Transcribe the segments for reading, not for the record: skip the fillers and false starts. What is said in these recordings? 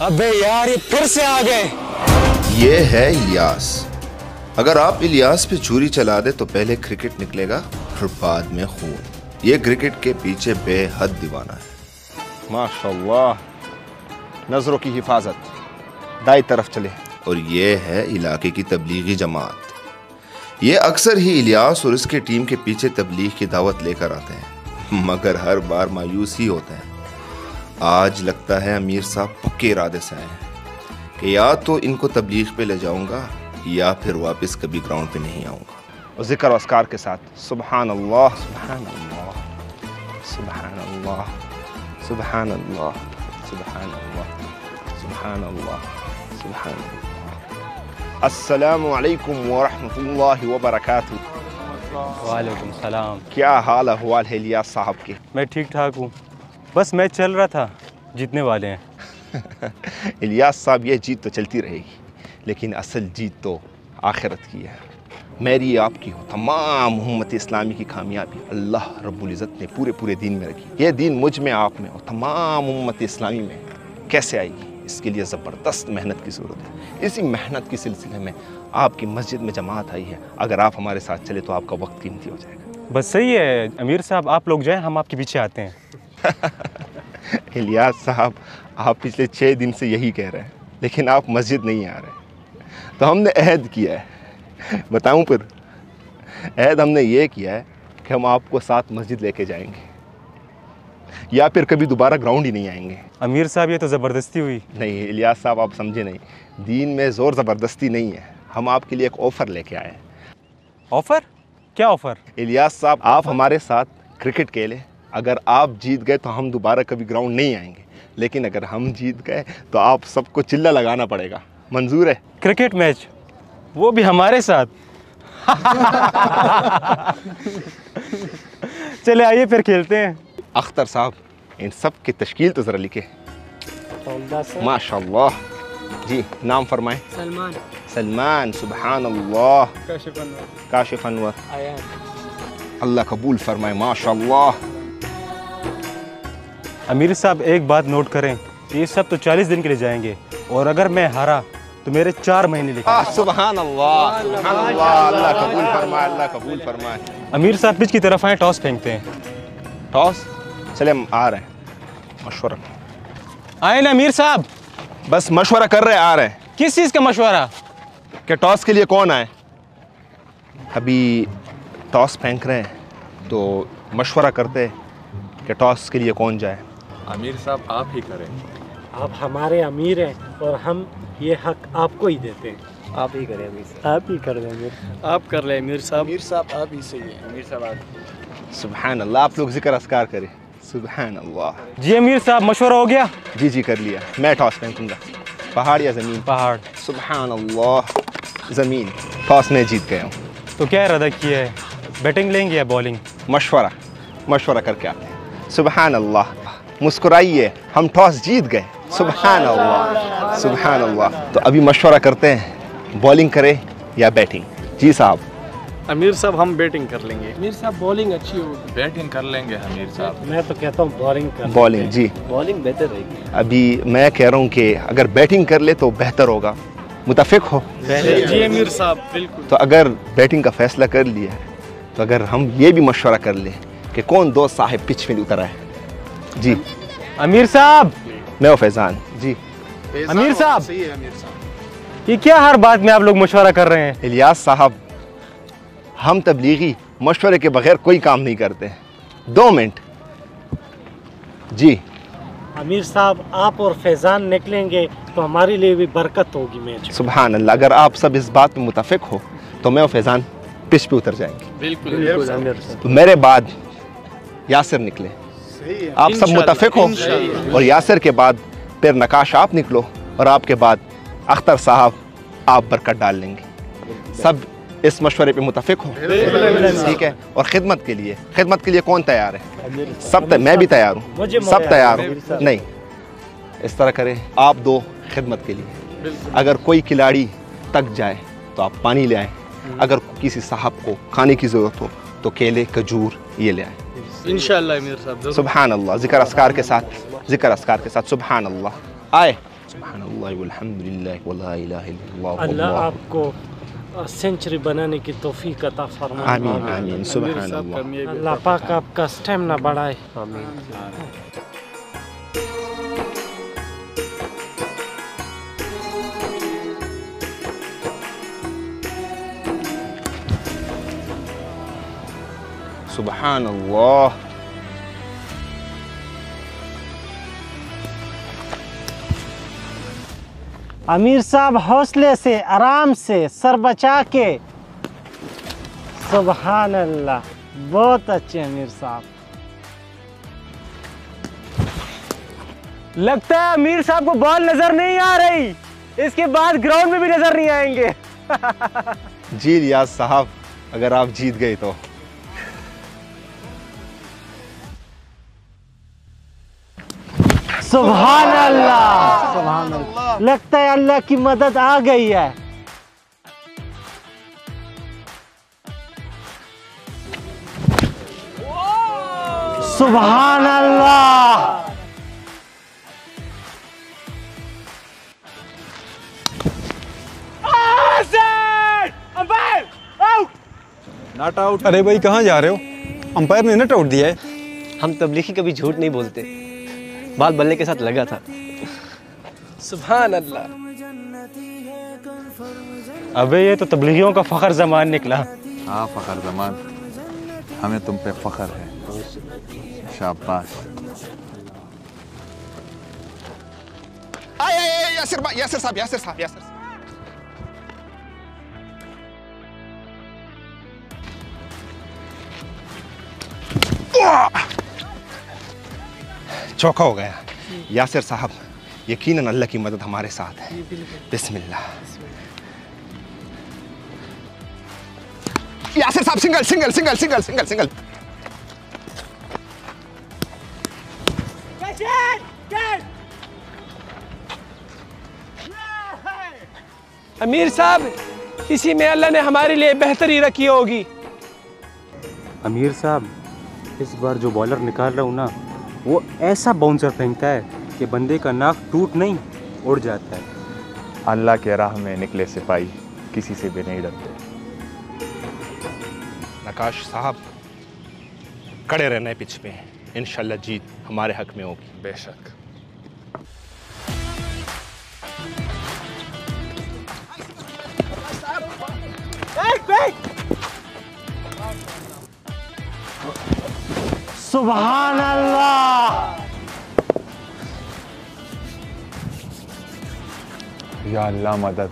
अबे यार ये फिर से आ गए। ये है इलियास। अगर आप इलियास पे छुरी चला दे तो पहले क्रिकेट निकलेगा और बाद में खून। ये क्रिकेट के पीछे बेहद दीवाना है। माशाल्लाह, नजरों की हिफाजत, दाई तरफ चले। और ये है इलाके की तबलीगी जमात। ये अक्सर ही इलियास और इसके टीम के पीछे तबलीग की दावत लेकर आते हैं, मगर हर बार मायूस ही होते हैं। आज लगता है अमीर साहब पक्के इरादे से आए हैं कि या तो इनको तबलीग पे ले जाऊंगा या फिर वापस कभी ग्राउंड पे नहीं आऊंगा। और जिक्र अस्कार के साथ सुबहान अल्लाह, सुबहान अल्लाह, सुबहान अल्लाह, सुबहान अल्लाह, सुबहान अल्लाह, सुबहान अल्लाह, सुबहान अल्लाह। अस्सलामु अलैकुम व रहमतुल्लाहि व बरकातुहू। वालेकुम सलाम। क्या हाल अहवाल है इलियास साहब के? मैं ठीक ठाक हूँ, बस मैच चल रहा था, जीतने वाले हैं। इलियास साहब, ये जीत तो चलती रहेगी, लेकिन असल जीत तो आखिरत की है। मेरी आपकी हो, तमाम उम्मत इस्लामी की कामयाबी अल्लाह रब्बुल इज़्ज़त ने पूरे पूरे दीन में रखी। ये दीन मुझ में, आप में और तमाम उम्मत इस्लामी में कैसे आएगी, इसके लिए ज़बरदस्त मेहनत की ज़रूरत है। इसी मेहनत के सिलसिले में आपकी मस्जिद में जमात आई है। अगर आप हमारे साथ चले तो आपका वक्त कीमती हो जाएगा। बस सही है अमीर साहब, आप लोग जाएं, हम आपके पीछे आते हैं। इलियास साहब, आप पिछले 6 दिन से यही कह रहे हैं, लेकिन आप मस्जिद नहीं आ रहे। तो हमने अहद किया है, बताऊं फिर? अहद हमने ये किया है कि हम आपको साथ मस्जिद लेके जाएंगे, या फिर कभी दोबारा ग्राउंड ही नहीं आएंगे। अमीर साहब, ये तो ज़बरदस्ती हुई। नहीं इलियास साहब, आप समझे नहीं, दीन में ज़ोर ज़बरदस्ती नहीं है। हम आपके लिए एक ऑफ़र लेके आए हैं। ऑफ़र? क्या ऑफ़र? इलियास साहब, आप हमारे साथ क्रिकेट खेलें। अगर आप जीत गए तो हम दोबारा कभी ग्राउंड नहीं आएंगे, लेकिन अगर हम जीत गए तो आप सबको चिल्ला लगाना पड़ेगा। मंजूर है? क्रिकेट मैच, वो भी हमारे साथ? चले आइए फिर खेलते हैं। अख्तर साहब, इन सब की तश्कील तो ज़रा लिखे। माशाल्लाह। जी, नाम फरमाएं। सलमान। सलमान, सुबहान अल्लाह। काशिफ अनवर। अल्लाह कबूल फरमाए, माशाल्लाह। अमीर साहब, एक बात नोट करें, ये सब तो 40 दिन के लिए जाएंगे, और अगर मैं हारा तो मेरे 4 महीने लिखे। सुबहान अल्लाह, सुबहान अल्लाह। अल्लाह कबूल फरमाए, अल्लाह कबूल फरमाए। अमीर साहब, पिच की तरफ आए, टॉस फेंकते हैं। टॉस? चले, हम आ रहे हैं। मशवरा आए ना अमीर साहब? बस मशवरा कर रहे, आ रहे हैं। किस चीज़ का मशवरा? कि टॉस के लिए कौन आए? अभी टॉस फेंक रहे हैं, तो मशवरा करते हैं कि टॉस के लिए कौन जाए। अमीर साहब, आप ही करें। आप हमारे अमीर हैं और हम ये हक आपको ही देते हैं। आप ही करें अमीर साहब। आप ही कर दें अमीर। आप कर ले अमीर साहब। अमीर साहब आप ही सही है। अमीर साहब आप। सुबहान अल्लाह। आप लोग जिक्र अस्कार करें। सुबहान अल्लाह। जी अमीर साहब, मशवरा हो गया? जी जी, कर लिया। मैं टॉस फेंकूंगा। पहाड़ या ज़मीन? पहाड़। सुबहान अल्लाह। ज़मीन। टॉस में जीत गया हूँ। तो क्या इरादा किया है, बैटिंग लेंगे या बॉलिंग? मशवरा करके आते हैं। सुबहान अल्लाह। मुस्कुराइए, हम टॉस जीत गए। सुबहान अल्लाह, सुबहान अल्लाह। तो अभी मशवरा करते हैं, बॉलिंग करें या बैटिंग? जी साहब। अमीर साहब, हम बैटिंग कर लेंगे। अमीर साहब, बॉलिंग अच्छी होगी। बैटिंग कर लेंगे अमीर साहब। मैं तो कहता हूँ बॉलिंग कर। बॉलिंग? जी, बॉलिंग बेहतर रहेगी। अभी मैं कह रहा हूँ कि अगर बैटिंग कर ले तो बेहतर होगा। मुतफिक हो? जी अमीर साहब, बिल्कुल। तो अगर बैटिंग का फैसला कर लिया है, तो अगर हम ये भी मशवरा कर लें कि कौन दोस्त साहिब पिच में उतर आए। जी अमीर साहब। मैं और फैजान। जी अमीर साहब, सही है अमीर साहब। ये क्या हर बात में आप लोग मशवरा कर रहे हैं? इलियास साहब, हम तबलीगी मशवरे के बगैर कोई काम नहीं करते। 2 मिनट। जी अमीर साहब, आप और फैजान निकलेंगे तो हमारे लिए भी बरकत होगी मैच। सुबहान अल्लाह। अगर आप सब इस बात में मुतफिक हो तो मैं और फैजान पिच पे उतर जाएंगे। बिल्कुल अमीर साहब। तो मेरे बाद यासिर निकले। आप सब मुतफिक हो? और यासिर के बाद फिर नकाश आप निकलो, और आपके बाद अख्तर साहब आप बरकत डाल लेंगे। सब इस मशवरे पे मुतफिक हो? ठीक है। और खिदमत के लिए कौन तैयार है? सब मैं भी तैयार हूँ, सब तैयार हो? नहीं, इस तरह करें, आप 2 खिदमत के लिए। अगर कोई खिलाड़ी तक जाए तो आप पानी ले आए। अगर किसी साहब को खाने की ज़रूरत हो तो केले, खजूर ये ले आए। इंशाअल्लाह अमीर साहब। सुबहान अल्लाह। जिक्र अस्कार के साथ, सुबहान अल्लाह। आए। सुब्हानल्लाह वल्हम्दुलिल्लाह वला इलाहा इल्लल्लाह अल्लाह आपको सेंचुरी बनाने की तौफीक अता फरमाए। आमीन आमीन सुब्हानल्लाह। अल्लाह पाक आपका स्टेमिना बढ़ाए। आमीन। सुब्हानल्लाह। अमीर साहब हौसले से, आराम से, सर बचा के। सुभान अल्लाह, बहुत अच्छे अमीर साहब। लगता है अमीर साहब को बॉल नजर नहीं आ रही, इसके बाद ग्राउंड में भी नजर नहीं आएंगे। जी रियाज साहब, अगर आप जीत गए तो सुभान अल्लाह, सुभान अल्लाह। लगता है अल्लाह की मदद आ गई है। सुभान अल्लाह। Not out. अरे भाई कहाँ जा रहे हो? अंपायर ने नट आउट दिया है। हम तबलीगी कभी झूठ नहीं बोलते, बाल बल्ले के साथ लगा था। सुभान अल्लाह। अबे ये तो तबलीगियों का फखर जमान निकला। हाँ फ़खर जमान, हमें तुम पे फ़ख्र है। शाबाश। यासिर साहब, यासिर साहब, यासिर साहब। चौका हो गया। यासिर साहब, यकीनन अल्लाह की मदद हमारे साथ है। बिस्मिल्लाह। यासिर साहब, single single single single single single. अमीर साहब, इसी में अल्लाह ने हमारे लिए बेहतरी रखी होगी। अमीर साहब, इस बार जो बॉलर निकाल रहा हूँ ना, वो ऐसा बाउंसर फेंकता है कि बंदे का नाक टूट नहीं उड़ जाता है। अल्लाह के राह में निकले सिपाही किसी से भी नहीं डरते। नकाश साहब, कड़े रहना पिच पे, इंशाल्लाह जीत हमारे हक में होगी। बेशक। सुभान अल्लाह। या अल्लाह मदद।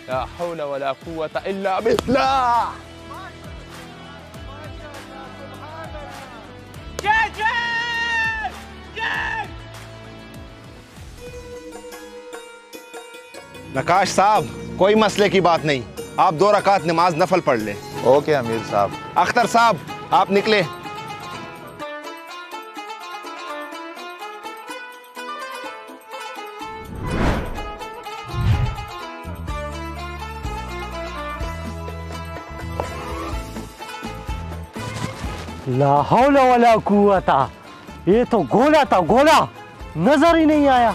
ला हौला वला कुव्वता इल्ला बिल्लाह। नकाश साहब, कोई मसले की बात नहीं, आप 2 रकात नमाज नफल पढ़ ले। ओके अमीर साहब। अख्तर साहब, आप निकले। ला हौला वला कुव्वता, ये तो गोला था, गोला नजर ही नहीं आया।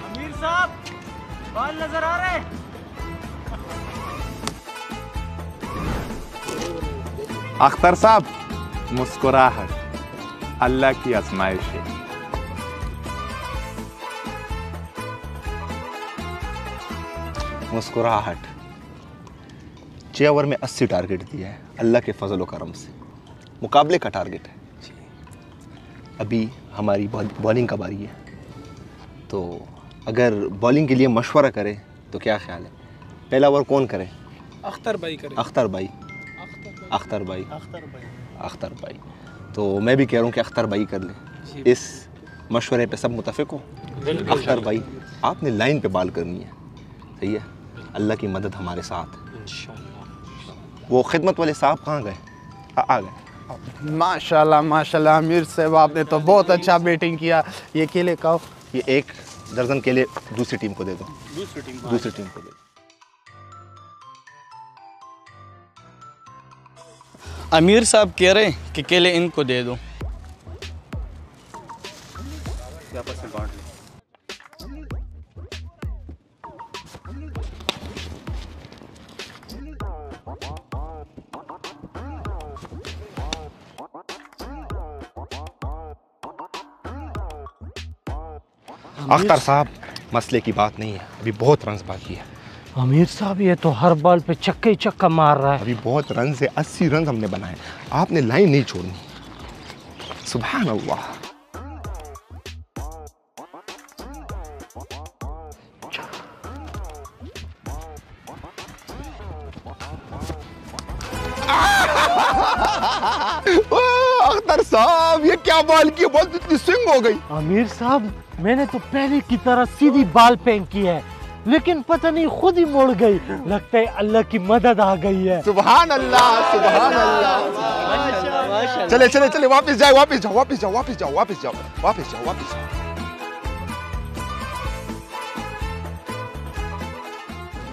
अमीर साहब, बाल नजर आ रहे? अख्तर साहब, मुस्कुराहट अल्लाह की आजमाइश है। मुस्कुराहट। 6 ओवर में 80 टारगेट दिया है, अल्लाह के फजल व करम से। मुकाबले का टारगेट है। अभी हमारी बॉलिंग का बारी है, तो अगर बॉलिंग के लिए मशवरा करें तो क्या ख्याल है? पहला ओवर कौन करे? अख्तर भाई करे। अख्तर भाई। तो मैं भी कह रहा हूँ कि अख्तर भाई कर ले। इस मशवरे पे सब मुतफिक हो? अख्तर भाई, आपने लाइन पे बाल करनी है, सही है? अल्लाह की मदद हमारे साथ है। वो खिदमत वाले साहब कहाँ गए? आ गए। माशाल्लाह माशाल्लाह अमीर साहब, आपने तो बहुत अच्छा बैटिंग किया। ये केले खाओ। ये 1 दर्जन केले दूसरी टीम को दे दो। दूसरी टीम को दे दो। अमीर साहब कह रहे हैं कि केले इनको दे दो। अख्तर साहब, मसले की बात नहीं है, अभी बहुत रन बाकी है। अमीर साहब ये तो हर बॉल पे चक्के ही चक्का मार रहा है। अभी बहुत रन से 80 रन हमने बनाए, आपने लाइन नहीं छोड़नी। सुभान अल्लाह। अख्तर साहब ये क्या बॉल की, बॉल इतनी स्विंग हो गई। अमीर साहब मैंने तो पहले की तरह सीधी बॉल फेंक की है, लेकिन पता नहीं खुद ही मुड़ गई। लगता है अल्लाह की मदद आ गई है। सुभान अल्लाह, सुभान अल्लाह। चले चले चले, वापस जाओ, वापस जाओ, वापस जाओ, वापस जाओ, वापस जाओ, वापस जाओ, वापस जाओ।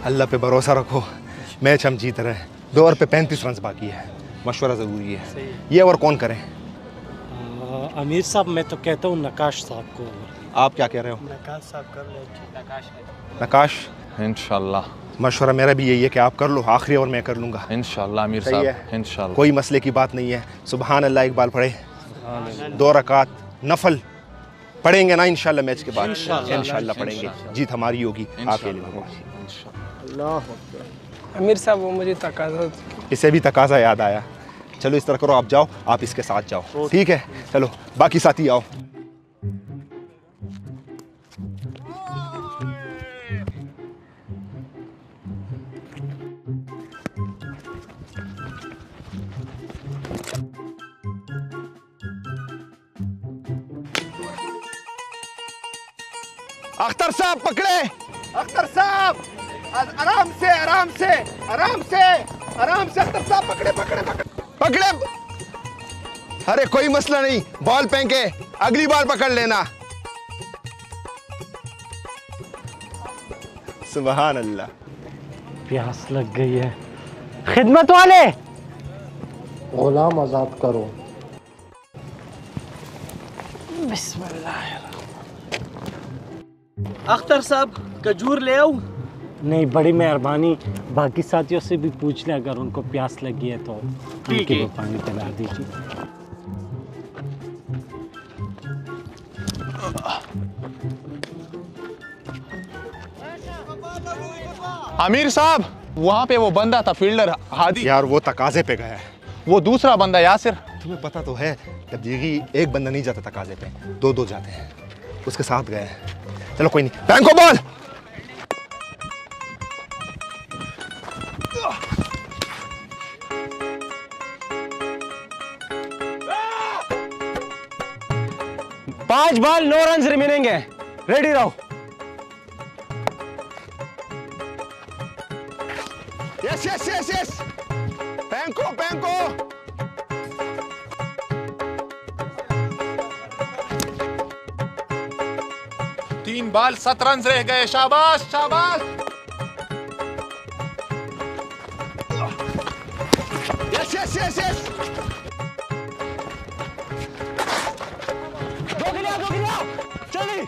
अल्लाह पे भरोसा रखो, मैच हम जीत रहे हैं। 2 ओवर पे 35 रन बाकी है, मशवरा जरूरी है। ये ओवर कौन करे? अमीर साहब मैं तो कहता हूँ नकाश साहब को। आप क्या कह रहे हो? नकाश साहब कर ले। नकाश, इंशाल्लाह। मशवरा मेरा भी यही है कि आप कर लो, आखिरी ओवर मैं कर लूंगा। इंशाल्लाह अमीर सही साहब, है? इंशाल्लाह। कोई मसले की बात नहीं है। सुभान अल्लाह इकबाल पढ़े, 2 रकात नफल पढ़ेंगे ना इंशाल्लाह मैच के बाद। इंशाल्लाह पढ़ेंगे, जीत हमारी होगी, आपके लिए होगी। अमीर साहब वो मुझे तकाज़ा, इसे भी तकाजा याद आया। चलो इस तरह करो, आप जाओ, आप इसके साथ जाओ, ठीक है? चलो बाकी साथी आओ। अख्तर साहब पकड़े, अख्तर साहब आराम से, आराम से, आराम से, आराम से। अख्तर साहब पकड़े, पकड़े, पकड़े, पकड़े। अरे कोई मसला नहीं, बॉल फेंके, अगली बार पकड़ लेना। सुभान अल्लाह। प्यास लग गई है। खिदमत वाले, गुलाम आजाद करो। बिस्मिल्लाह। अख्तर साहब खजूर ले आओ। नहीं, बड़ी मेहरबानी। बाकी साथियों से भी पूछ लें, अगर उनको प्यास लगी है तो उनके लिए पानी पिला दीजिए। अमीर साहब वहाँ पे वो बंदा था फील्डर हादी। यार वो तकाजे पे गया है। वो दूसरा बंदा यासिर। तुम्हें पता तो है तबलीगी एक बंदा नहीं जाता तकाजे पे, 2-2 जाते हैं। उसके साथ गए हैं। चलो कोई नहीं, फेंको बॉल। पांच बॉल 9 रन रिमेनिंग है, रेडी रहो। यस यस यस यस, फेंको फेंको। 3 बॉल 7 रन रह गए, शाबाश शाबाश। यस यस यस यस, दो गिलिया जल्दी।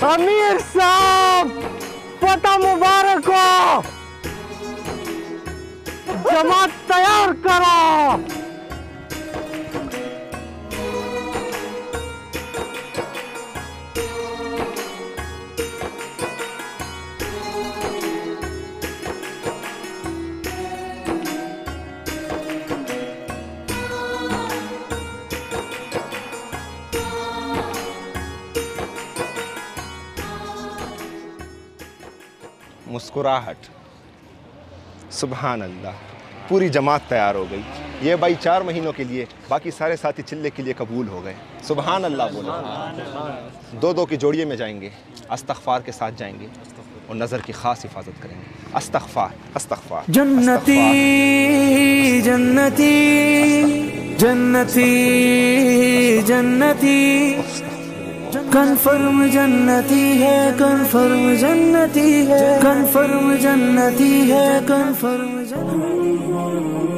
अमीर साहब पता मुबारक हो, जमात तैयार करो। मुस्कुराहट। सुभान अल्लाह, पूरी जमात तैयार हो गई। ये भाई 4 महीनों के लिए, बाकी सारे साथी चिल्ले के लिए कबूल हो गए। सुभान अल्लाह बोलो। 2-2 की जोड़िए में जाएंगे, अस्तगफार के साथ जाएंगे और नज़र की खास हिफाजत करेंगे। अस्तगफार अस्तगफार। जन्नती जन्नती जन्नती जन्नती कन्फर्म जन्नती है, कन्फर्म जन्नती है, कन्फर्म जन्नती है, कन्फर्म जन्नती है।